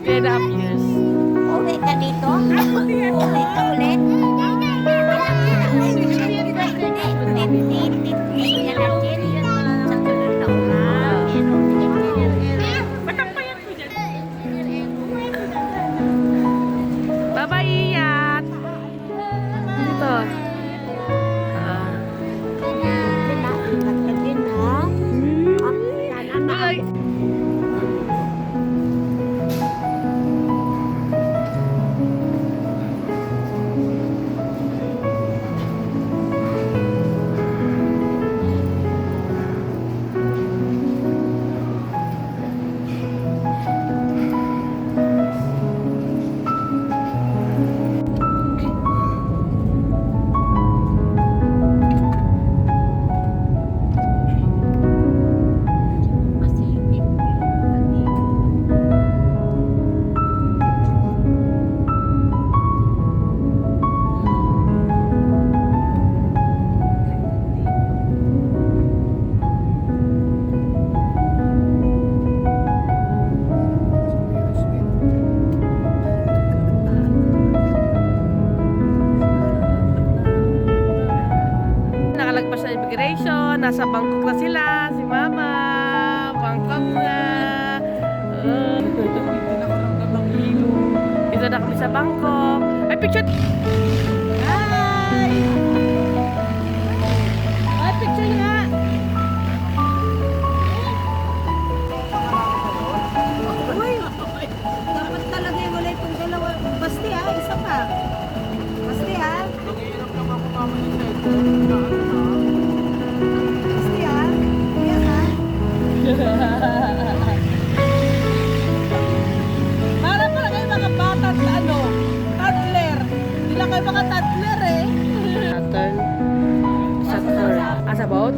3.5 years. Uwi ka dito? Uwi ka ulit? Bye-bye, Iyat! Dito. Ay! Nakalagpas sa immigration, nasa Bangkok na sila, si Mama, Bangkok na. Dito na kami sa Bangkok. Ay, picture! Hi! Ay, picture nga! Uy, dapat talaga yung wala itong dalawa. Basti ha, isa pa. Basti ha. Basti ha. Yes ha. Para pala kayo mga bata sa toddler. Hindi lang kayo mga toddler eh. Saturn. Saturn. Sa boat?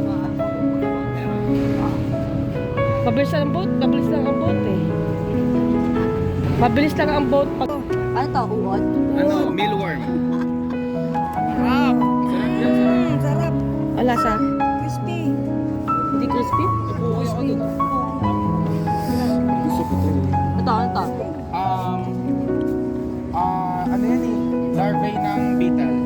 Mabilis lang ang boat. Mabilis lang ang boat eh. Mabilis lang ang boat pag... Ano to, uod? Ano, mealworm. Sarap. Sarap. Wala sa? Crispy. Hindi crispy? Crispy. Gusto ko to. Ito, ano to? Ano yan eh? Larvae ng beetle.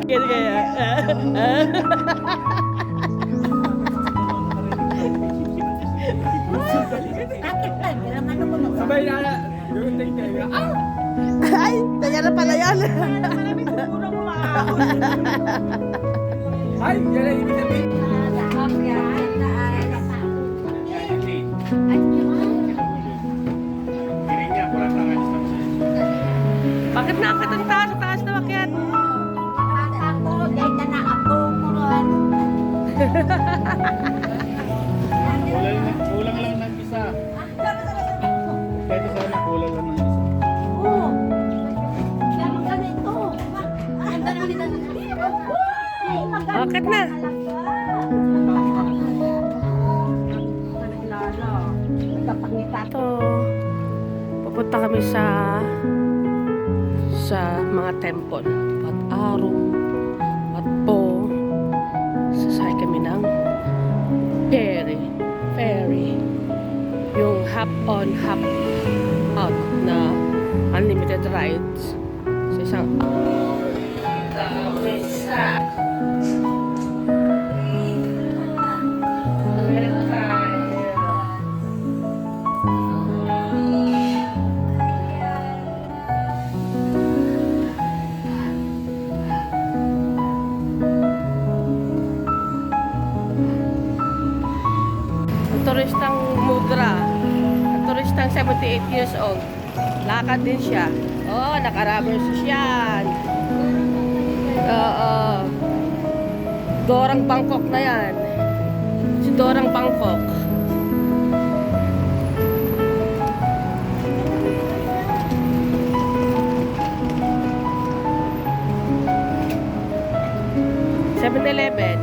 Kaya kaya. Bakit ba? Naman ako mag- Sabay na. Dumating kayo. Ay, kaya na pala yan. Ay, yan ang ibig sabihin. Bakit nakakit ang taas? Ang taas na makyat. Kulang lang ng isa. Pwede sana kulang lang ng isa. Bakit na? Ito, pupunta kami sa mga temple. Pat-Arong, Patpo. Sasakay kami ng ferry. Yung half on, half out na unlimited rides sa isang turistang mudra. Ang turistang 78 years old. Lakad din siya. Oh, naka-rubber shoes yan. Dorang Bangkok na yan. Si Dorang Bangkok. (7-Eleven).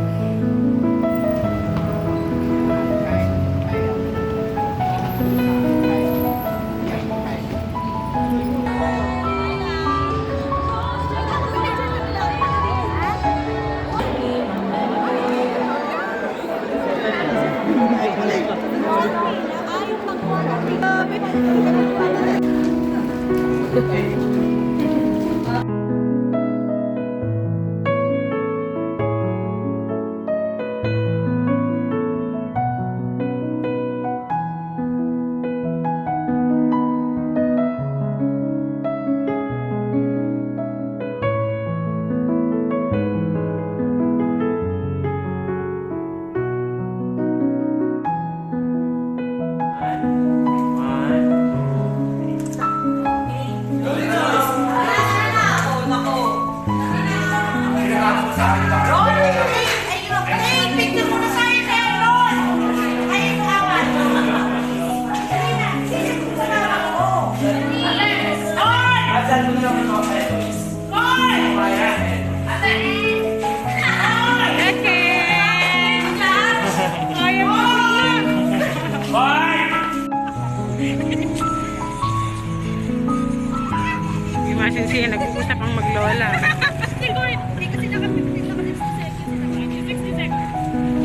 Imagine siya, nag-uusap ang maglola.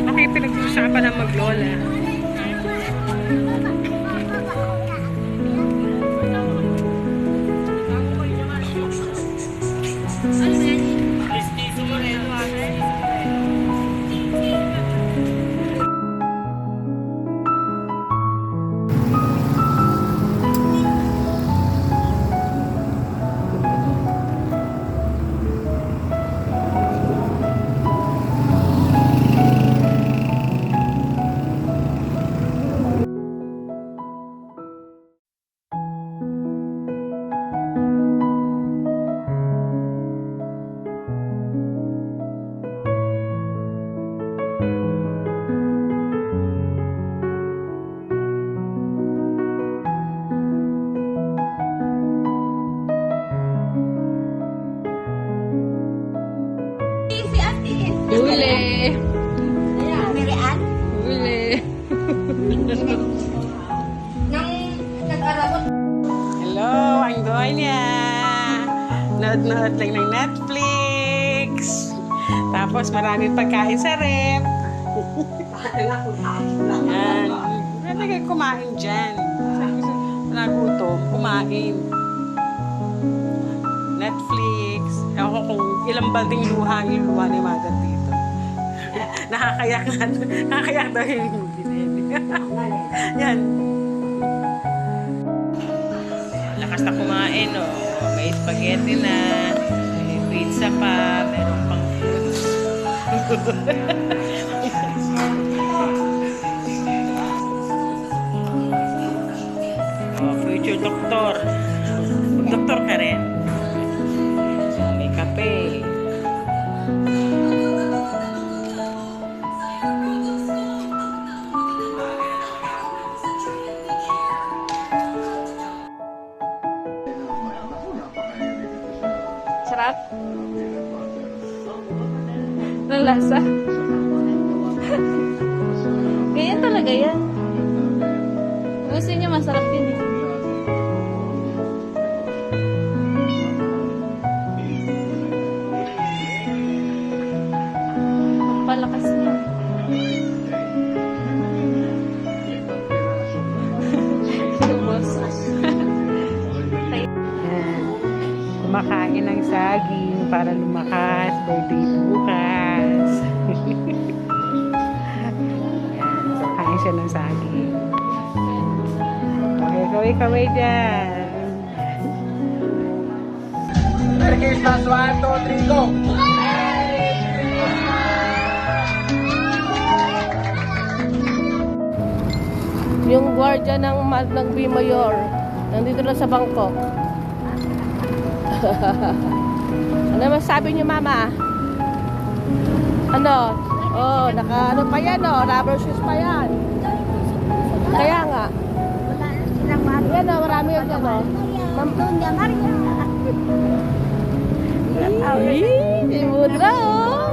Okay, pinag-uusapan ang maglola. Huli! Mirian? Huli! Nang nag-arabot. Hello, ang Donya! Nood-nood lang ng Netflix. Tapos maraming pagkain sa rep. Yan. Pwede kayo kumain dyan. Nagutom, kumain. Netflix. Ewan ko kung ilang balding luha ang luha ni Mother dito. Nakakayak daw yung binili. Yan. Lakas na kumain, oh. May spaghetti na, may pizza pa, meron pang oh, future doktor. Mag-doktor ka rin. May kape. Sarap? Ang lasa? Ganyan talaga yan. Gusto niyo masarap yun eh. Palakas niya. Lubos. Kumakain ng saging para lumakas. Birthday bukas. Kain siya ng saging. Okay, kaway dyan. Merry Christmas, 1, 2, 3, go! Yung gwardiya ng Bimayor, nandito na sa Bangkok. Ano masabi niyo, Mama? Ano? Oh, naka ano pa yan, oh, rubber shoes pa yan. Kaya nga. Yan, oh, marami yan dyan, oh. Si Mudra, oh.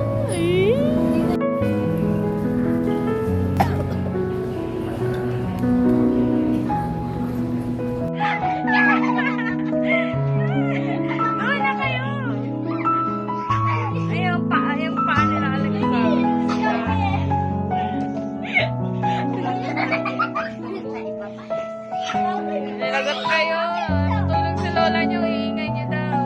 Nilagot kayo. Tulong si Lola niyo, iingay niyo daw.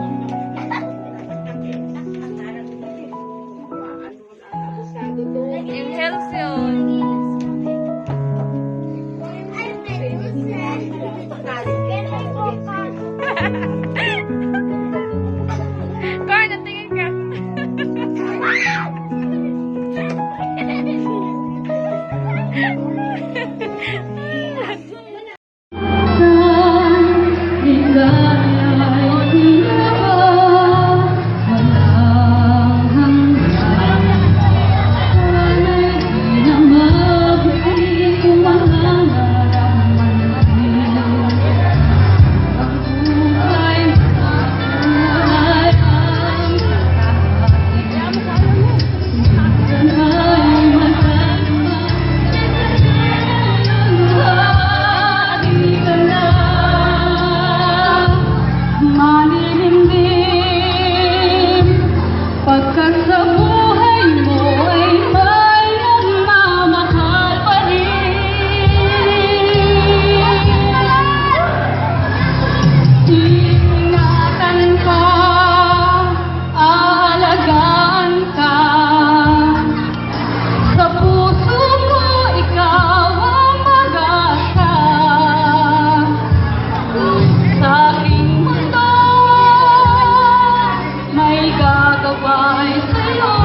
gaway sa'yo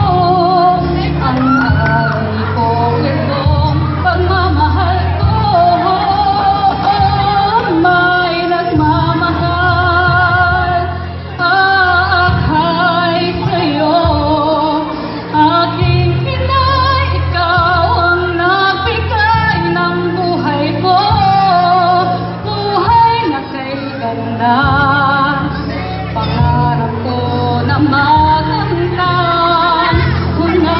ang aral ko itong pagmamahal ko. May nagmamahal, aakay sa'yo. Aking inay, ikaw ang nagbigay ng buhay ko. Buhay na kay ganda, pangarap ko na makamtan ko na.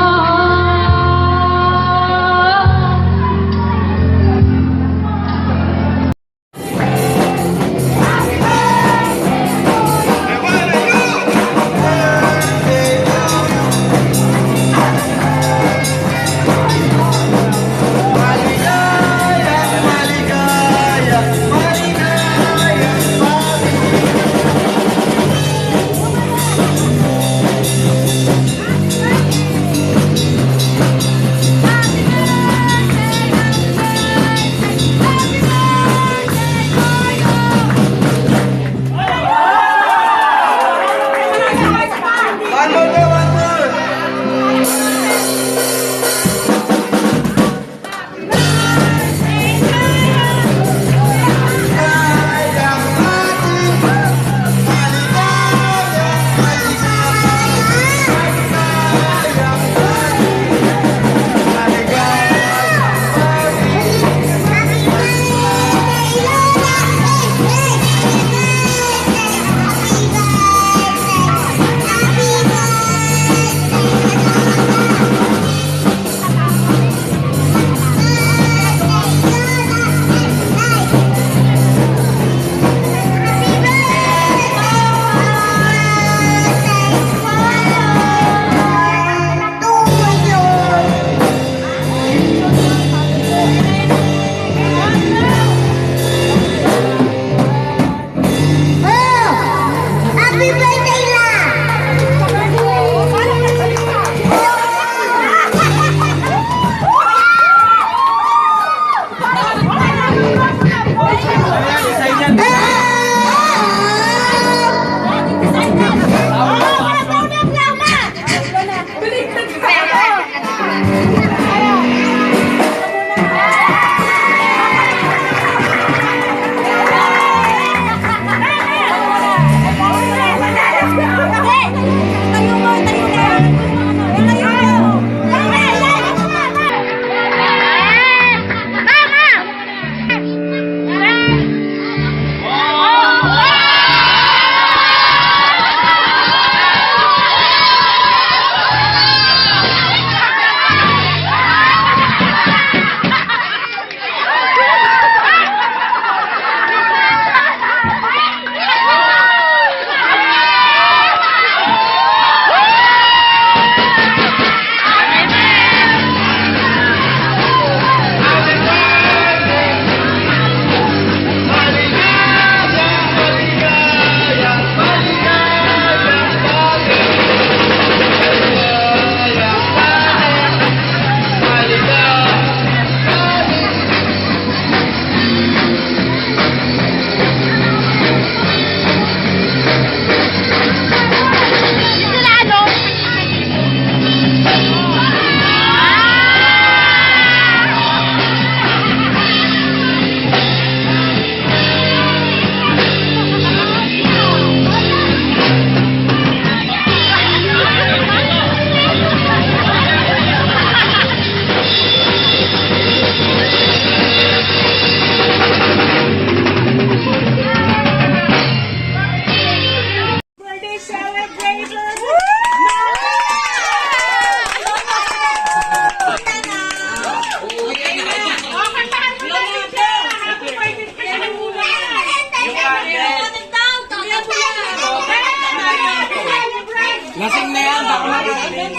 Lasing na yan, baka lasing na yan,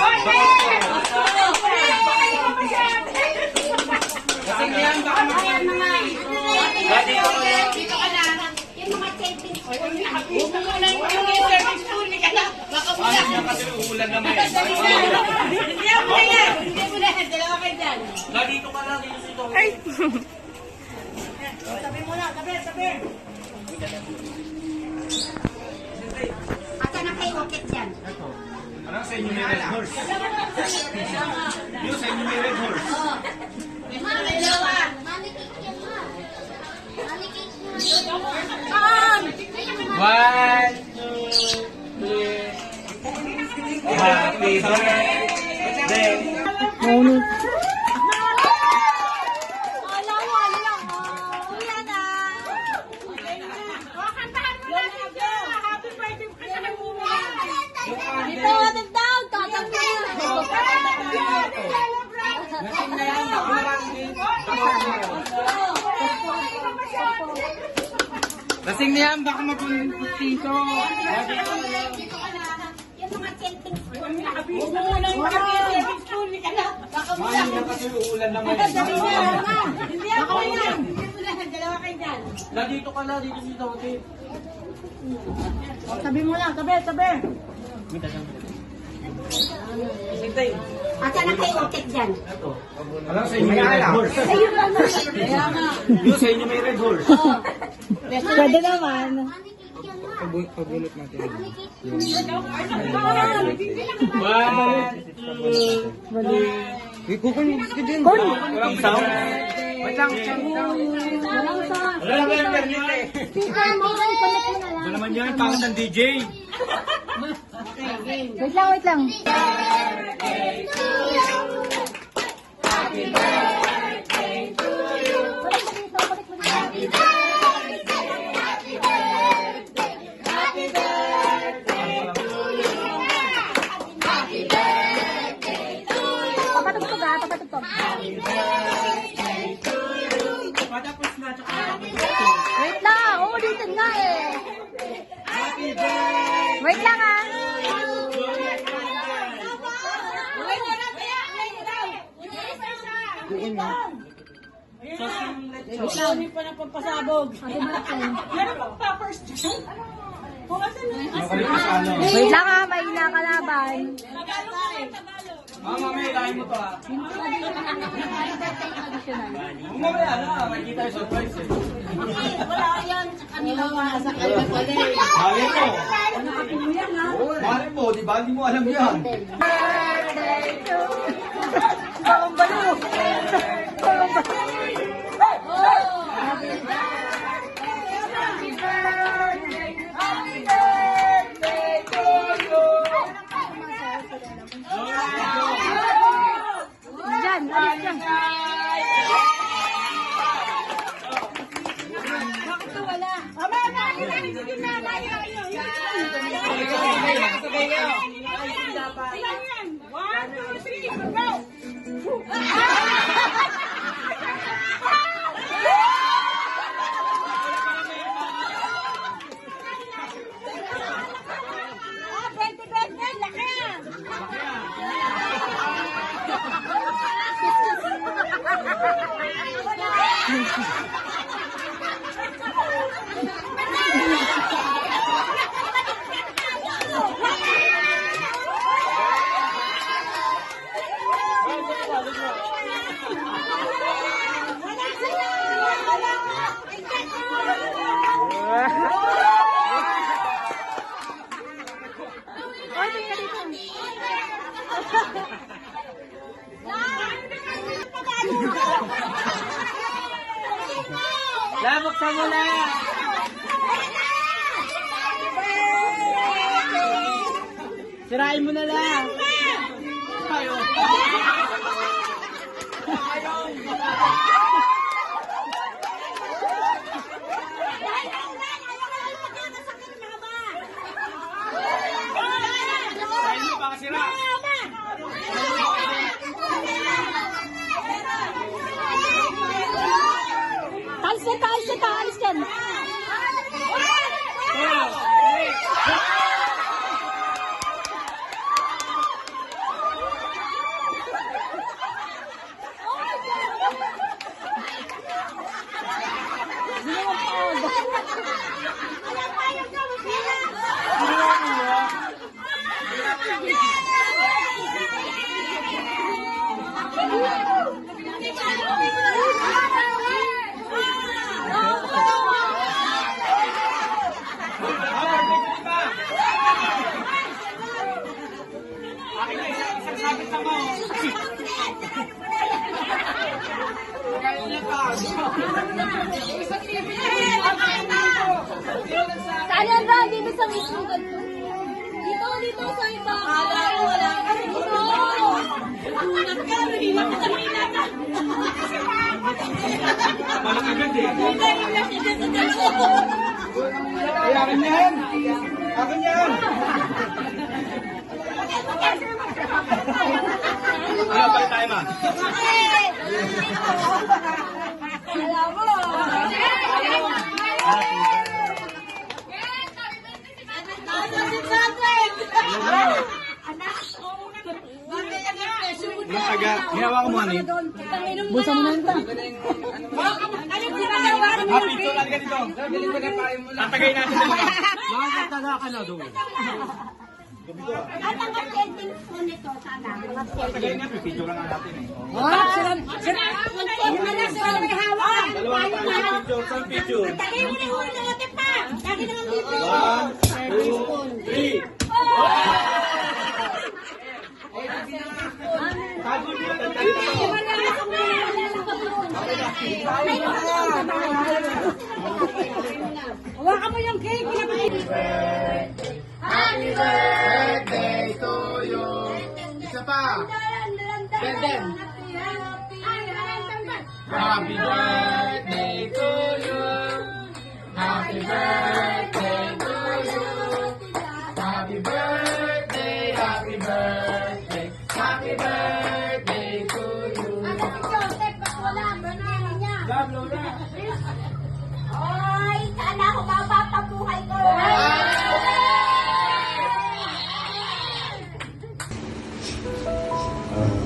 baka Dito ka na. Yung mga savings spoon. Huwag mo muna yung savings spoon. Baka mo na. kasi uulan naman. Hindi mo na yan. Hindi mo na yan. Dalawa kayo dyan. Dito ka lang, dito sito. Sabi mo na. Sabi. Asa na kayo? Wakit yan. Ano, sa inyo may red horse. Yung sa inyo may red horse. One, two, three. Happy birthday. Lasing na yan, baka mapuntito. Uulan naman. Dito ka na, dito si Tote. Tabi mo lang, tabi. Asa na kayo utik dyan? Alam sa inyo may red horse. Yung sa inyo may red horse. Pwede naman. Pabulot natin. One, two, three. Walang sound? Wait lang. Wala naman yung permit eh. Wala naman yan, pangan ng DJ. Wait lang. Papatugtog. Wait lang, uulitin nga eh. Wait lang ah. Hindi pa na pampasabog. Meron pang poppers dyan. Wait lang ah, may nakalaban. Mamaya, ilahin mo to ha. Mamaya na, makikita yung surprise eh. Wala yan sa kanila sa kanila pala. Mali mo. Mali mo, di ba? Hindi mo alam yan. Bakong balo. Diyan, alis dyan. Labok sa mula. Sirain mo na lang. Sirain mo, baka sira. Alis dyan. Saan yan ba? Dito sa mismo ganito? Dito sa iba. Wala ka rin dito. Ay, akin yan! Akin yan! Ano ba tayo, ma? Ginawa ko mo, ano yun? Bulsa mo na yun. Happy to lang ganito. Tatagay natin sa mga. Makakataga ka na doon. At ang attending po nito, sana. Tatagay nga, pipidyo lang natin eh. Dalawa tayo picture, sa picture. 1, 2, 3. Hawakan mo yung cake. Happy birthday to you. Isa pa. Benden. Happy birthday to you. Happy birthday to you. Happy birthday, happy birthday. Happy birthday to you. Ay, sana ako mapapabuhay ko.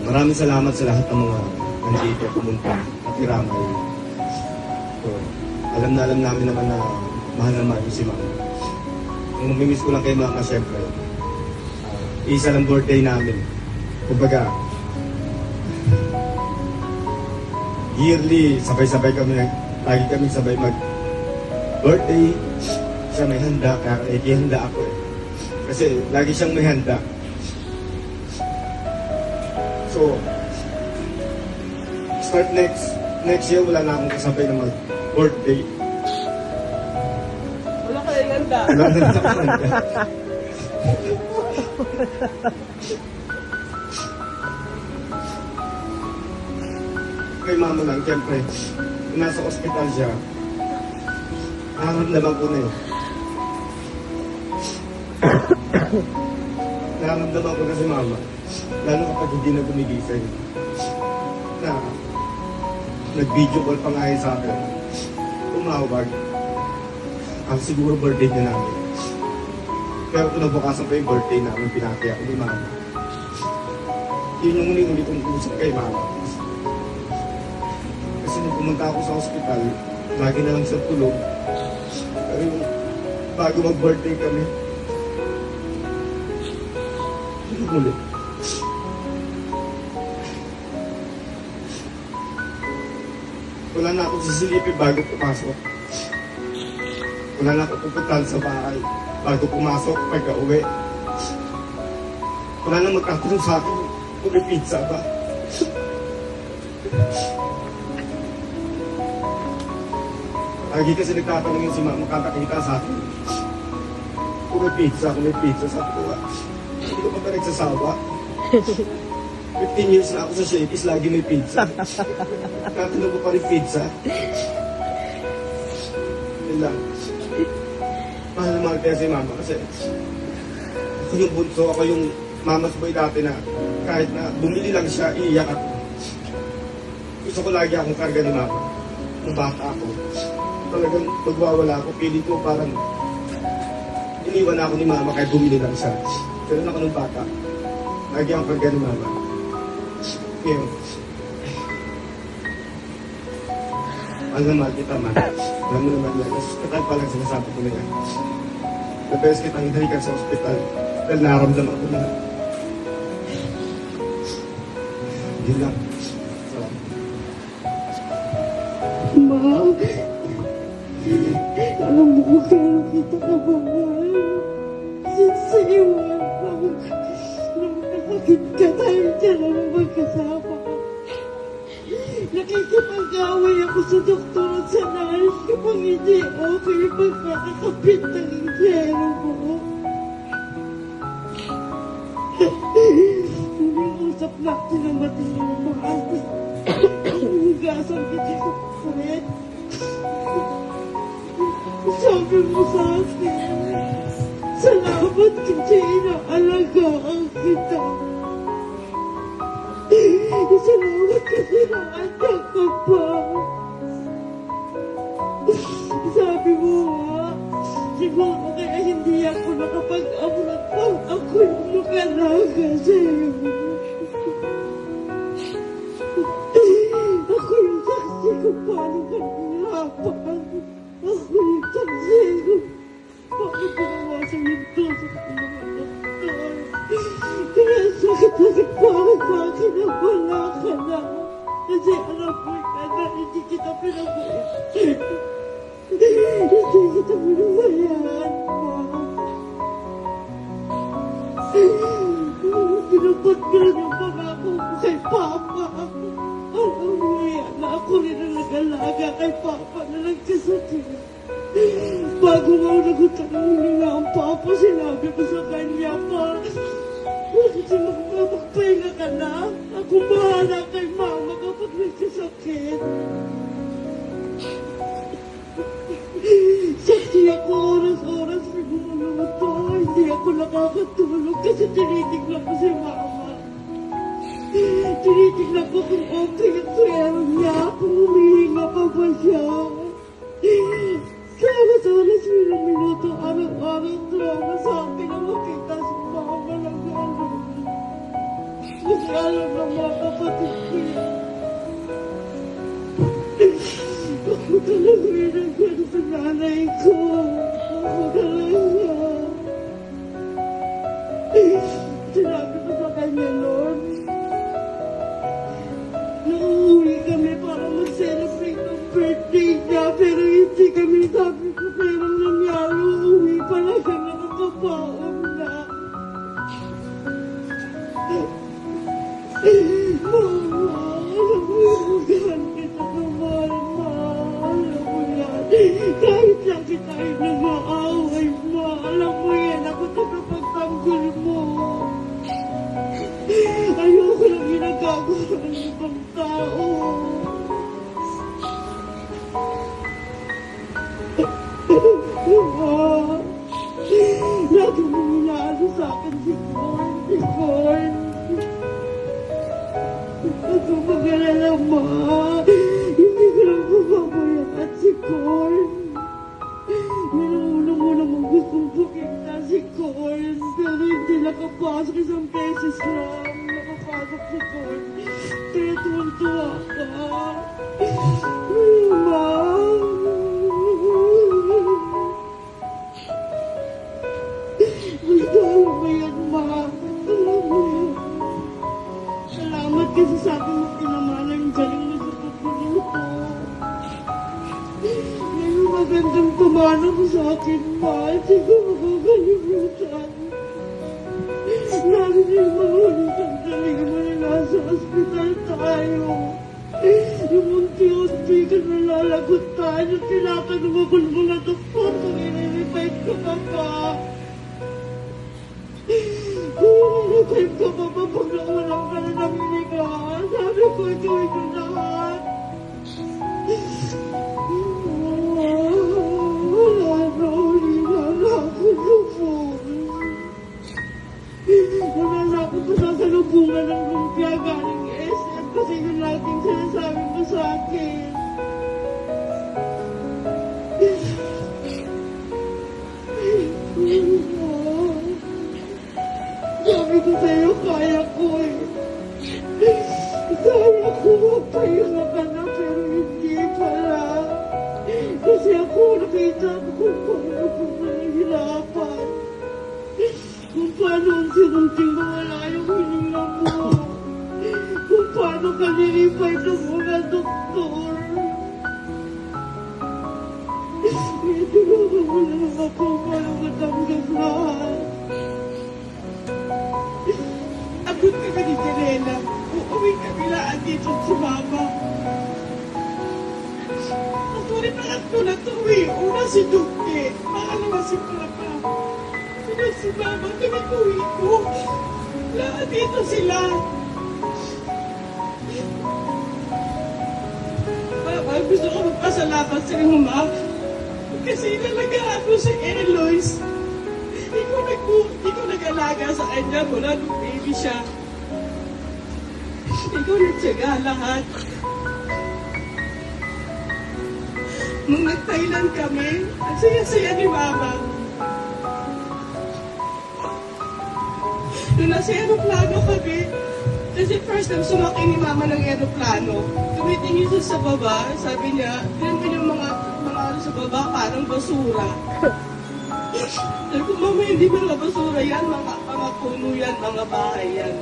Maraming salamat sa lahat ng mga nandito pumunta at iramay. So, alam namin naman na mahal naman si Mama. Yung mamimiss ko lang kay Mama, syempre. Isa lang birthday namin. Kumbaga, yearly, sabay-sabay kami, lagi kami sabay mag-birthday. Siya may handa, kaya ikihanda ako eh. Kasi lagi siyang may handa. So, start next year, wala na akong kasabay na mag-birthday. Wala ka yung ganda. Wala na akong handa. Kay Mama lang, siyempre, kung nasa ospital siya, nararamdaman ko na eh. Nararamdaman ko na si Mama. Lalo kapag hindi na gumigising. Na nag-video call pa nga yun sa akin. Tumawag. Ang siguro birthday niya namin. Pero kinabukasan pa yung birthday namin, pinati ako ni Mama. Yun yung uli kong usap kay Mama. Kasi nung pumunta ako sa ospital, lagi na lang sa tulog. Pero yung bago mag-birthday kami, yun yung uli. Wala na akong sisilipin bago pumasok. Wala na akong pupuntahan sa bahay bago pumasok, pagka-uwi. Wala na magtatanong sa akin kung may pizza ba. Lagi kasi nagtatanong yun si Mama, kakakita sa akin. Kung may pizza. Sabi ko, hindi ko pa ba nagsasawa? 15 years na ako sa Shakey's, lagi may pizza. Tatanong ko pa rin pizza. Yun lang. Mahal na mahal kaya si Mama kasi ako yung bunso, ako yung mama's boy dati na kahit na bumili lang siya, iiyak ako. Gusto ko lagi akong karga ni Mama. Nung bata ako. Talagang magwawala ako. Piling ko parang iniwan ako ni Mama kahit bumili lang siya. Pero ako nung bata. Lagi akong karga ni Mama. Ngayon, alam naman kita, man. Alam mo naman yan. Katal pa lang sinasabi ko na yan. The best kitang hidalikan sa ospital. Dahil naramdaman ko na. Yun lang. Salamat. Alam mo kung kailan kita kamahal. Sa iyo lang. Bakit ka tayo dyan na magkasama? Nakikipag-away ako sa doktor at sa nurse kapag hindi okay pagkakakapit ng injero mo. Nag-uusap natin na matinong mahal. Hugasan kita sa puwet. Sabi mo sa akin, salamat kasi inaalagaan kita. Salamat kasi naanak ka pa. Sabi mo ha, siguro kaya hindi ako nakapag-abot pang ako yung makalaga sa'yo. Ako yung saksi kung paano ka nahirapan. Ako yung saksi kung paano pinawasan yung tusok ng mga doktor. Kaya sakit-sakit parang sa akin na wala ka na. Kasi alam mo ka na hindi kita pinabuhat. Hindi kita pinabayaan, ma. Pinapot ko lang yung pangako mo kay Papa. Alam mo yan na ako rin ang nag-alaga kay Papa na nagkasakit. Bago nga nagutan ng hininga ang Papa, sinabi ko sa kanya pa, bakit magpapahinga ka na? Ako bahala kay Mama kapag nagkasakit. Saksi ako oras-oras pinumuluto. Hindi ako nakakatulog kasi tinitignan ko si Mama. Tinitignan ko kung okay ang swero niya, kung humihinga pa ba siya. Kaya oras minang minuto, araw-araw drama sa akin na makita si Mama ng gano'n. Kasi alam ng mga kapatid ko yan. Ako talaga yung nagano sa nanay ko. Ako talaga. Sinabi ko sa kanya, Lord, nauuwi kami para mag-celebrate ng birthday niya, pero hindi kami sabi ko, pero nangyari, uuwi pala siya nakakapaon na. Mama, alam mo yung ugahan kita naman, Ma. Alam mo yan. Kahit lagi tayo nag-aaway, Ma. Alam mo yan, ako tagapagtanggol mo. Ayoko lang ginagagawa ng ibang tao. Ma, lagi mo inaano sa akin si Corn. Ako mag-alala, Ma. Hindi ko lang papabayaan si Corn. Una-una mong gustong pukita si Corn, pero hindi nakapasok, isang beses lang nakapasok si Corn. Kaya tuwang-tuwa ka. Ma. Basta alam mo yan, Ma. Alam mo yan. Salamat kasi sa akin mo pinamana yung galing mo sa pagluluto. May magandang tumana mo sa akin, Ma. Siguro makakalimutan. Lalo na yung mga huling sandali mo na nasa ospital tayo. Yung unti-unti ka nalalagot tayo. Tinatanong ako ng mga doktor kung i-revive ka pa ba. Kung ka pa ba pag nawalan ka na ng hininga? Sabi ko, ituloy ko lahat. Wala na, uli na ako lupon. Wala na ako pasasalubungan ng lumpia galing SM kasi yun laging sinasabi mo sa akin. Sabi ko sa'yo, kaya ko eh. Kaya ko magpahinga ka na, pero hindi pala. Kasi ako nakita ko kung paano ko nahihirapan. Kung paano unti-unting mawala yung hininga mo. Kung paano ka nilipay ng mga doktor. Ito mo na ako paano matanggap lahat. Ako na uuwi kami lahat dito si Mama. Actually, pangatlo na to eh. Una si Duque, pangalawa si Papa. Sunod si Mama, tuwing-uwi ko. Lahat dito sila. Mama, gusto ko magpasalamat sa iyo, Ma. Kasi nalagaan mo si Eloise. Hindi ko nag-alaga sa kanya mula nung baby siya. Ikaw nagtsaga lahat. Nung nag-Thailand kami, ang saya-saya ni Mama. Nung nasa aeroplano kami, kasi first time sumakay ni Mama ng aeroplano, tumitingin siya sa baba, sabi niya, tignan mo yung mga ano sa baba, parang basura. Sabi ko, Mama, hindi mga basura yan, mga puno yan, mga bahay yan.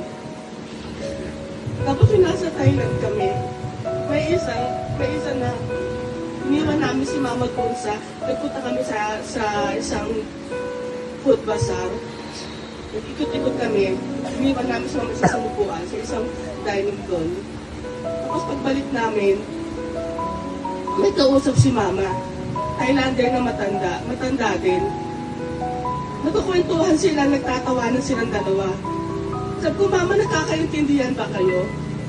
Tapos yung nasa Thailand kami, may isa na iniwan namin si Mama doon nagpunta kami sa isang food bazaar. Nag-ikot-ikot kami, iniwan namin si Mama sa isang upuan, sa isang dining doon. Tapos pagbalik namin, may kausap si Mama. Thailander na matanda din. Nagkukwentuhan sila, nagtatawanan silang dalawa. Sabi ko, Mama, nakakaintindihan ba kayo?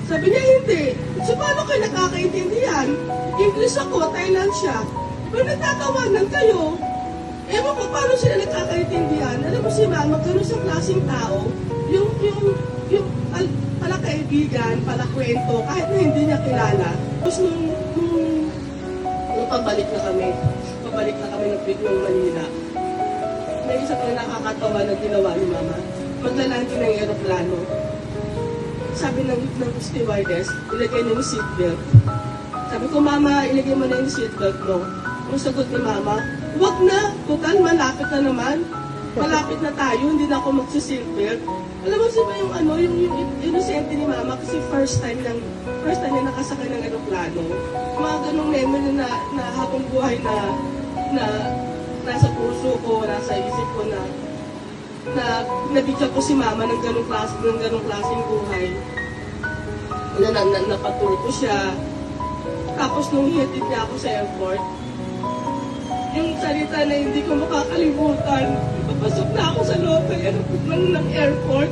Sabi niya, hindi. So, paano kayo nakakaintindihan? English ako, Thailand siya. Pero nagtatawanan kayo. Ewan ko, paano sila nakakaintindihan? Alam mo si Mama, gano'n sa klaseng tao, yung pala kaibigan, pala kwento, kahit na hindi niya kilala. Tapos nung pabalik na kami ng Manila, may isa pang nakakatawa na ginawa ni Mama. Maglalandi ng aeroplano. Sabi ng stewardess, ilagay niyo yung seatbelt. Sabi ko, Mama, ilagay mo na yung seatbelt mo. Ang sagot ni Mama, wag na, total, malapit na naman. Malapit na tayo, hindi na ako magsi-seatbelt. Alam mo siya yung inosente ni Mama kasi first time niya nakasakay ng aeroplano. Mga ganong memory na habang buhay na nasa puso ko, nasa isip ko na nabigyan ko si Mama ng ganong klaseng buhay. Napatour ko siya. Tapos nung hihatid niya ako sa airport, yung salita na hindi ko makakalimutan, papasok na ako sa loob ng airport.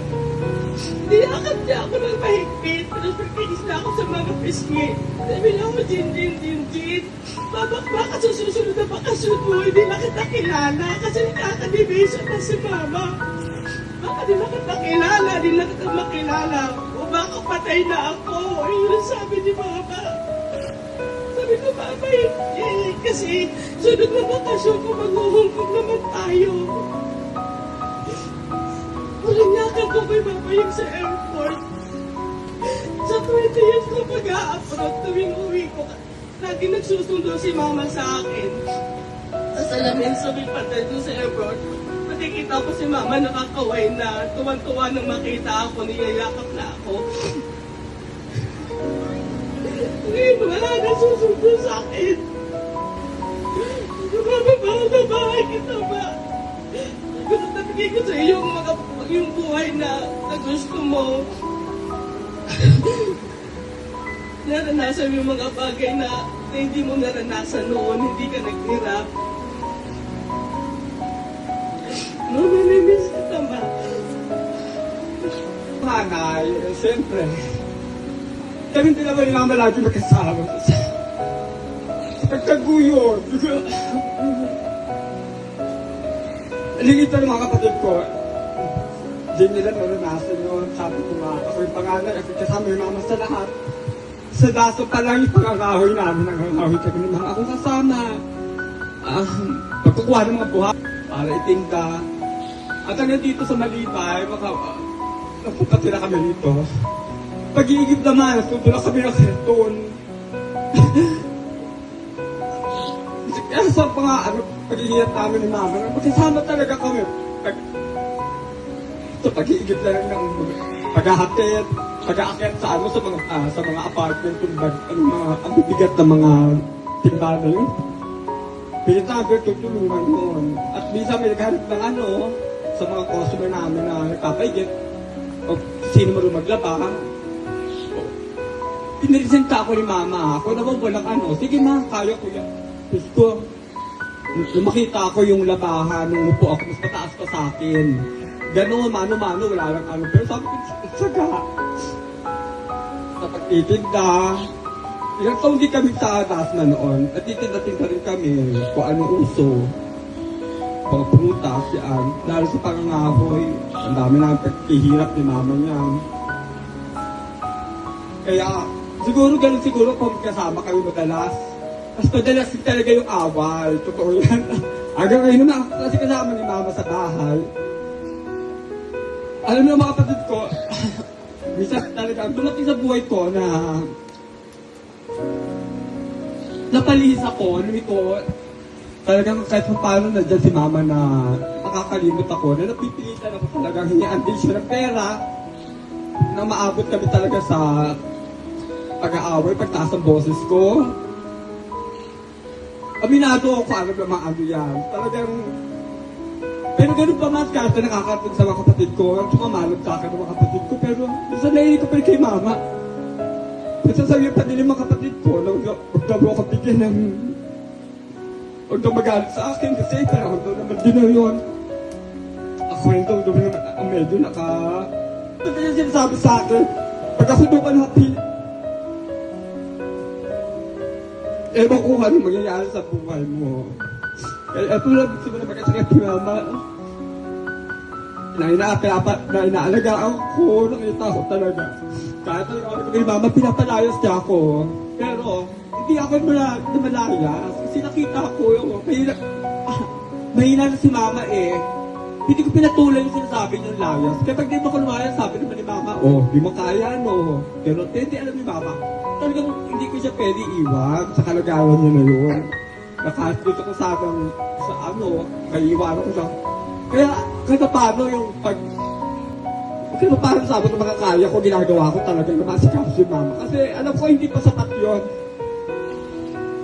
Niyakap niya ako ng mahigpit, tapos nagtigis na ako sa mga pisngi. Sabi niya ako, Jin. Baka sa susunod na bakasyon mo, hindi na kita kilala kasi nakaka-division na si Mama. Baka di na kita kilala, di na kita makilala. O baka patay na ako. Yun ang sabi ni Mama. Sabi ko, Mama, kasi sunod na bakasyon ko, mag-uhungkog naman tayo. Walanyakan ko kay Mama yung sa airport. Sa 20 years ko pag-a-upload, tuwing uwi ko, lagi nagsusundo si Mama sa akin. Sa salamin sa may patay doon sa airport, nakikita ko si Mama nakakaway na, tuwan-tuwa nang makita ako, niyayakap na ako. Ngayon, wala na susundo sa akin. Mama, mahal na bahay kita ba? Gusto nabigay ko sa iyo yung buhay na gusto mo. Naranasan mo yung mga bagay na hindi mo naranasan noon, hindi ka naghirap. Mama, namiss kita ba? Hanay, siyempre. Kami din naman yung Mama lagi magkasama. Sa pagkaguyod. Lingit ng mga kapatid ko. Diyan nila naranasan yun. Sabi ko nga, ako yung pangalan, ako kasama yung Mama sa lahat. Sa daso pa lang yung pangangahoy namin, nangangahoy kami ng mga akong kasama. Pagkukuha ng mga buhay para itinda. At hanggang dito sa Malibay, napupatira kami dito. Pag-iigib naman, tutulak kami ng karton. Kaya sa pag-iigib namin ni Mama, magkasama talaga kami. Pag-iigib na lang ng pag-ahatid, pag-aakit sa mga apartment, ang bibigat ng mga timbala yun. Pinitabi, tutulungan yun. At minsan may naghanap ng sa mga customer namin na nagpapaigit. O sino marunong maglaba, piniresenta ako ni mama. Ako naman walang ano. Sige ma, kaya ko yan. Tapos ko, nung makita ko yung labahan, nung upo ako, mas mataas pa sa akin. Gano'n, mano-mano, wala lang ano. Pero sabi ko, tsaga. Sa pagtitinda, ilang taon din kami sa taas na noon. At titinda-tinda rin kami kung anong uso. Mga prutas, yan. Lalo sa pangangahoy. Ang dami namin pagkihirap ni mama niya. Kaya, siguro ganun siguro kung kasama kami madalas. Mas madalas din talaga yung awal. Totoo yan. Hanggang ngayon naman ako kasi kasama ni mama sa bahay. Alam mo mga kapatid ko, minsan talaga, dumating sa buhay ko na napalihis ako, lumiko. Talagang kahit pa paano na dyan si mama na nakakalimot ako, na napipilitan ako talagang hingaan din siya ng pera na maabot kami talaga sa pag-aaway, pagtaas ang boses ko. Aminado ako, alam naman ano yan. Talagang, pero ganun pa mas kahit na nakakarating sa mga kapatid ko, tumamalot sa akin ng mga kapatid ko, pero minsan nainig ko pa rin kay mama. Minsan sabi pa din yung mga kapatid ko, na huwag daw ako bigyan ng, huwag daw magalit sa akin, kasi parang daw naman din na yun. Ako rin daw naman ang medyo Ito yung sinasabi sa akin, pag ako daw kalahati, ewan ko ano mangyayari sa buhay mo. Kaya ito lang gusto mo na magkasakit ni mama. Na inaalagaan ko, nakita ko talaga. Kahit talaga kay mama, pinapalayas niya ako. Pero, hindi ako namalayas. Kasi nakita ko yung mahina na si mama eh. Hindi ko pinatuloy yung sinasabi niyang layas. Kaya pag di mo ko lumayas, sabi naman ni mama, di mo kaya, no. Pero, hindi alam ni mama. Talagang hindi ko siya pwede iwan sa kalagayan niya na yun. Na kahit gusto ko sa may iwanan ko siya. Kaya, kahit paano yung kahit paano sabi ng mga kaya ko, ginagawa ko talaga na masikap si mama. Kasi alam ko, hindi pa sapat yun.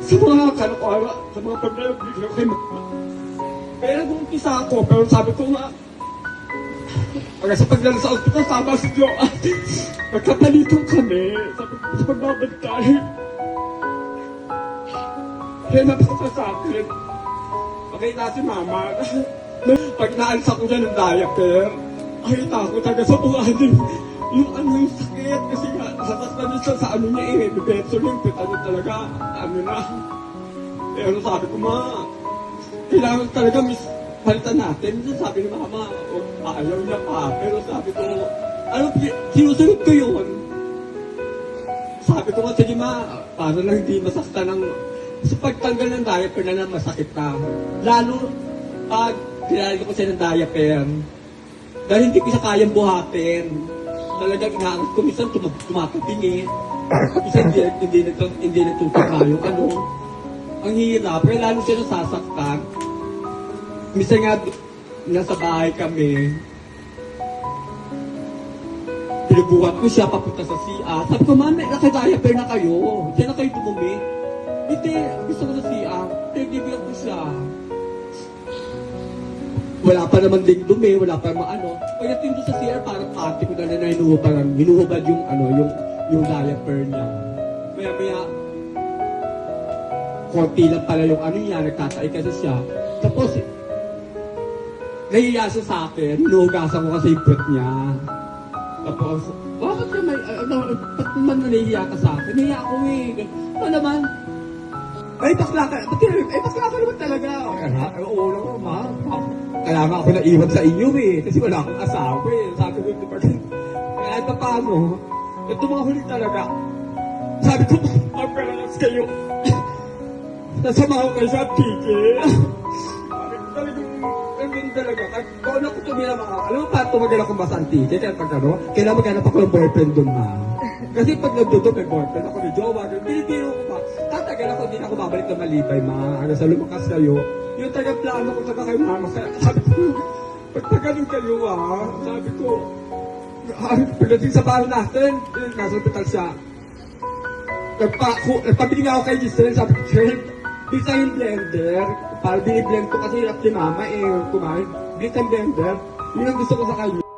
Sa mga kanokola, sa mga problema, bigla kay mama. Pero nung umpisa ako, pero sabi ko nga, pag sa paglala sa ospital, sama si Jo. Magkapalitong kami. Sabi ko sa pagbabantay. Kaya napakita sa akin. Makita si mama. Pag naalis ako dyan ng diaper, nakita ko talaga sa buhanin. Yung yung sakit. Kasi nga, satas na niya sa ano niya eh. Bebeto yung pitano talaga. Ano na. Pero sabi ko, kailangan talaga palitan natin. Sabi ni mama, ayaw niya pa. Pero sabi ko, sinusunod ko yun. Sabi ko nga, sige para lang hindi masakta ng, sa pagtanggal ng diaper na masakit ka. Lalo, pag tinali ko siya ng diaper, dahil hindi ko siya kayang buhatin. Talagang inaangat ko, minsan tumatabingi. Minsan hindi natutupa yung ang hirap. Kaya lalo siya nasasaktan. Minsan nga, nasa bahay kami, pinubuhat ko siya papunta sa CA. Sabi ko, mami, naka-diaper na kayo. Hindi na kayo tumumi. Hindi, gusto ko sa CA. Pinagbibiyak ko siya. Wala pa naman ding dumi, wala pa naman Pagdating doon sa CR, parang ate ko na hinuhubad yung diaper niya. Maya-maya, konti lang pala yung niya, nagtatay kasi siya. Tapos, nahiya siya sa akin, hinuhugasan ko kasi yung puwet niya. Tapos, bakit ka ba't naman nahihiya ka sa akin? Nahiya ako eh. Ano naman? Bakla ka naman talaga. Oo naman, ma. Kailangan ako naiwan sa inyo eh. Kasi wala akong asawa eh. Sabi ko, kahit pa paano, ito mga huli talaga. Sabi ko, mag-relax kayo. Nasama ko kayo sa tigil. Talagang talaga. Kung ano ko tumira alam mo pa, tumagal ako mas antike. Kaya pag kailangan maghanap ako ng boyfriend doon Kasi pag nagdodo, may boyfriend ako ni Jowa. Binibiro ko tatagal ako, hindi na ako babalik na malibay sa lumakas kayo. Yung taga-plano ko taga kay mama. Sabi ko, pagpagaling kayo sabi ko, pagdating sa bahay natin, nasa hospital siya. Nagpabili nga ako kay Giselle, sabi ko, bisa yung blender, para biniblend ko kasi hirap si mama kumain. Bisa yung blender, yun ang gusto ko sa kanya.